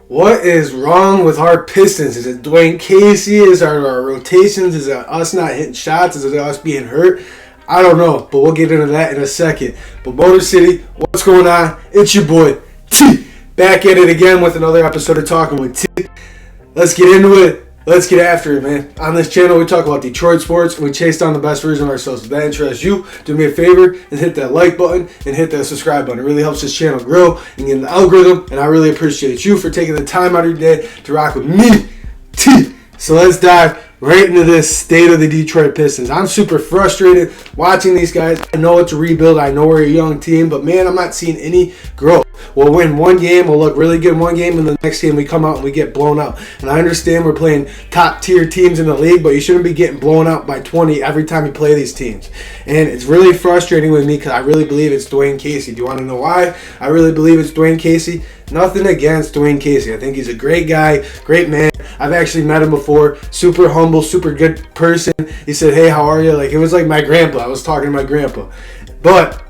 What is wrong with our Pistons? Is it Dwayne Casey? Is it our rotations? Is it us not hitting shots? Is it us being hurt? I don't know, but we'll get into that in a second. But Motor City, what's going on? It's your boy, T. Back at it again with another episode of Talking with T. Let's get into it. Let's get after it, man. On this channel, we talk about Detroit sports, and we chase down the best version of ourselves. If that interests you, do me a favor and hit that like button and hit that subscribe button. It really helps this channel grow and get in the algorithm, and I really appreciate you for taking the time out of your day to rock with me, T. So let's dive right into this state of the Detroit Pistons. I'm super frustrated watching these guys. I know it's a rebuild. I know we're a young team, but man, I'm not seeing any growth. We'll win one game, we'll look really good in one game, and the next game we come out and we get blown out. And I understand we're playing top-tier teams in the league, but you shouldn't be getting blown out by 20 every time you play these teams. And it's really frustrating with me because I really believe it's Dwayne Casey. Do you want to know why I really believe it's Dwayne Casey? Nothing against Dwayne Casey. I think he's a great guy, great man. I've actually met him before. Super humble, super good person. He said, "Hey, how are you?" Like, it was like my grandpa. I was talking to my grandpa. But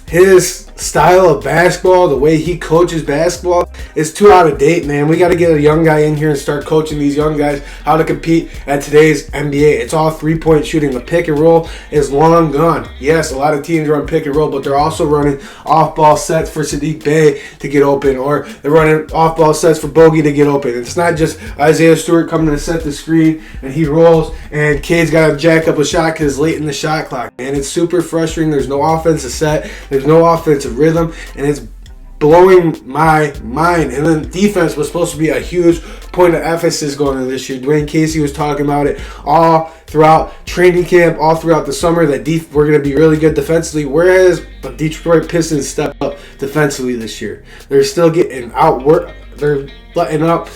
his style of basketball, the way he coaches basketball, is too out of date, man. We got to get a young guy in here and start coaching these young guys how to compete at today's NBA. It's all three-point shooting. The pick and roll is long gone. Yes, a lot of teams run pick and roll, but they're also running off-ball sets for Saddiq Bey to get open, or they're running off-ball sets for Bogey to get open. It's not just Isaiah Stewart coming to set the screen and he rolls and Cade's got to jack up a shot because it's late in the shot clock, man. It's super frustrating. There's no offensive set. There's no offensive rhythm, and it's blowing my mind. And then defense was supposed to be a huge point of emphasis going into this year. Dwayne Casey was talking about it all throughout training camp, all throughout the summer, that we're going to be really good defensively, whereas the Detroit Pistons stepped up defensively this year. They're still getting outworked. They're letting up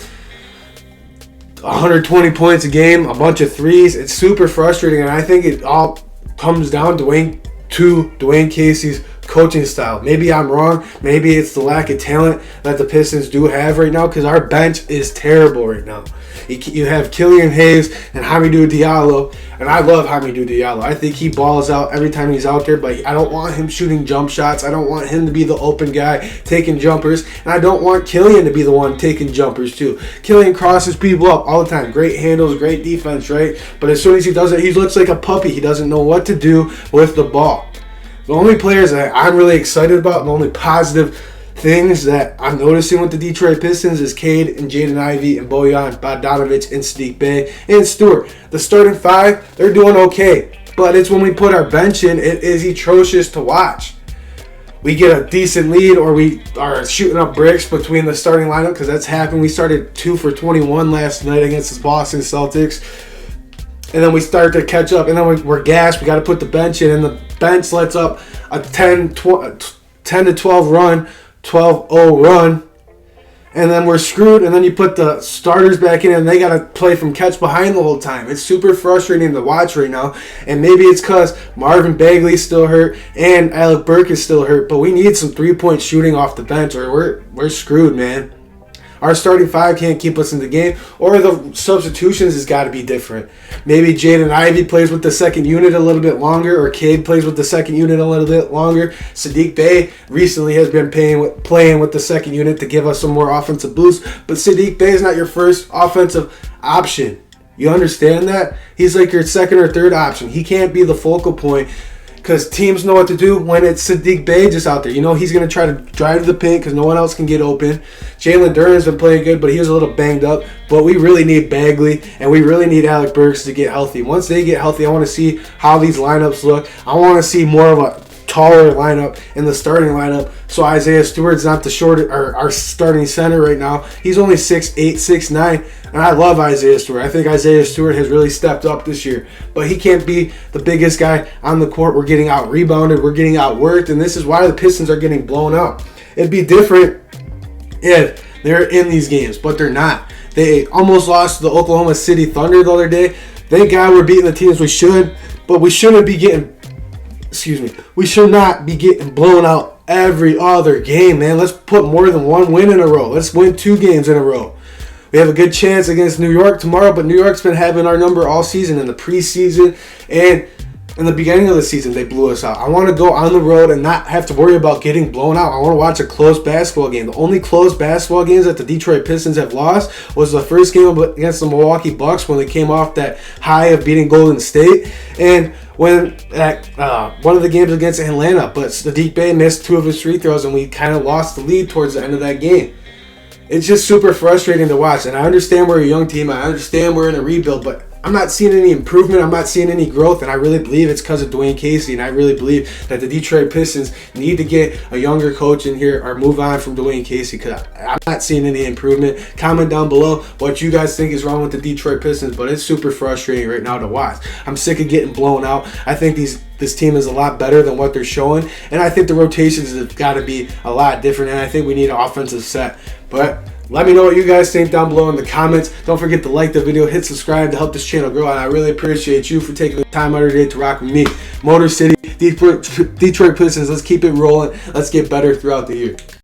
120 points a game, a bunch of threes. It's super frustrating, and I think it all comes down to Dwayne Casey's coaching style. Maybe I'm wrong. Maybe it's the lack of talent that the Pistons do have right now, because our bench is terrible right now. You have Killian Hayes and Hamidou Diallo, and I love Hamidou Diallo. I think he balls out every time he's out there, but I don't want him shooting jump shots. I don't want him to be the open guy taking jumpers, and I don't want Killian to be the one taking jumpers too. Killian crosses people up all the time. Great handles, great defense, right? But as soon as he does it, he looks like a puppy. He doesn't know what to do with the ball. The only players that I'm really excited about, the only positive things that I'm noticing with the Detroit Pistons is Cade and Jaden Ivey and Bojan Bogdanovic and Saddiq Bey and Stewart. The starting five, they're doing okay. But it's when we put our bench in, it is atrocious to watch. We get a decent lead, or we are shooting up bricks between the starting lineup, because that's happened. We started 2 for 21 last night against the Boston Celtics. And then we start to catch up, and then we're gassed. We got to put the bench in, and the bench lets up a 10 to 12 run, 12-0 run, and then we're screwed. And then you put the starters back in, and they got to play from catch behind the whole time. It's super frustrating to watch right now, and maybe it's because Marvin Bagley's still hurt and Alec Burke is still hurt, but we need some three-point shooting off the bench, or we're screwed, man. Our starting five can't keep us in the game, or the substitutions has got to be different. Maybe Jaden Ivey plays with the second unit a little bit longer, or Cade plays with the second unit a little bit longer. Saddiq Bey recently has been playing with the second unit to give us some more offensive boost, but Saddiq Bey is not your first offensive option. You understand that? He's like your second or third option. He can't be the focal point, because teams know what to do when it's Saddiq Bey just out there. You know he's going to try to drive to the paint because no one else can get open. Jalen Duren's been playing good, but he was a little banged up. But we really need Bagley, and we really need Alec Burks to get healthy. Once they get healthy, I want to see how these lineups look. I want to see more of a taller lineup in the starting lineup, so Isaiah Stewart's not the short, or our starting center right now. He's only 6'8", 6'9", and I love Isaiah Stewart. I think Isaiah Stewart has really stepped up this year, but he can't be the biggest guy on the court. We're getting out-rebounded, we're getting outworked, and this is why the Pistons are getting blown up. It'd be different if they're in these games, but they're not. They almost lost to the Oklahoma City Thunder the other day. Thank God we're beating the teams we should, but we shouldn't be getting we should not be getting blown out every other game, man. Let's put more than one win in a row. Let's win 2 games in a row. We have a good chance against New York tomorrow, but New York's been having our number all season in the preseason, and In the beginning of the season, they blew us out. I want to go on the road and not have to worry about getting blown out. I want to watch a close basketball game. The only close basketball games that the Detroit Pistons have lost was the first game against the Milwaukee Bucks when they came off that high of beating Golden State, and when at one of the games against Atlanta. But Sadiq Bey missed 2 of his free throws, and we kind of lost the lead towards the end of that game. It's just super frustrating to watch, and I understand we're a young team. I understand we're in a rebuild, but I'm not seeing any improvement. I'm not seeing any growth, and I really believe it's because of Dwayne Casey, and I really believe that the Detroit Pistons need to get a younger coach in here or move on from Dwayne Casey, because I'm not seeing any improvement. Comment down below what you guys think is wrong with the Detroit Pistons, but it's super frustrating right now to watch. I'm sick of getting blown out. I think this team is a lot better than what they're showing, and I think the rotations have got to be a lot different, and I think we need an offensive set. But let me know what you guys think down below in the comments. Don't forget to like the video, hit subscribe to help this channel grow, and I really appreciate you for taking the time out of your day to rock with me. Motor City, Detroit Pistons, let's keep it rolling. Let's get better throughout the year.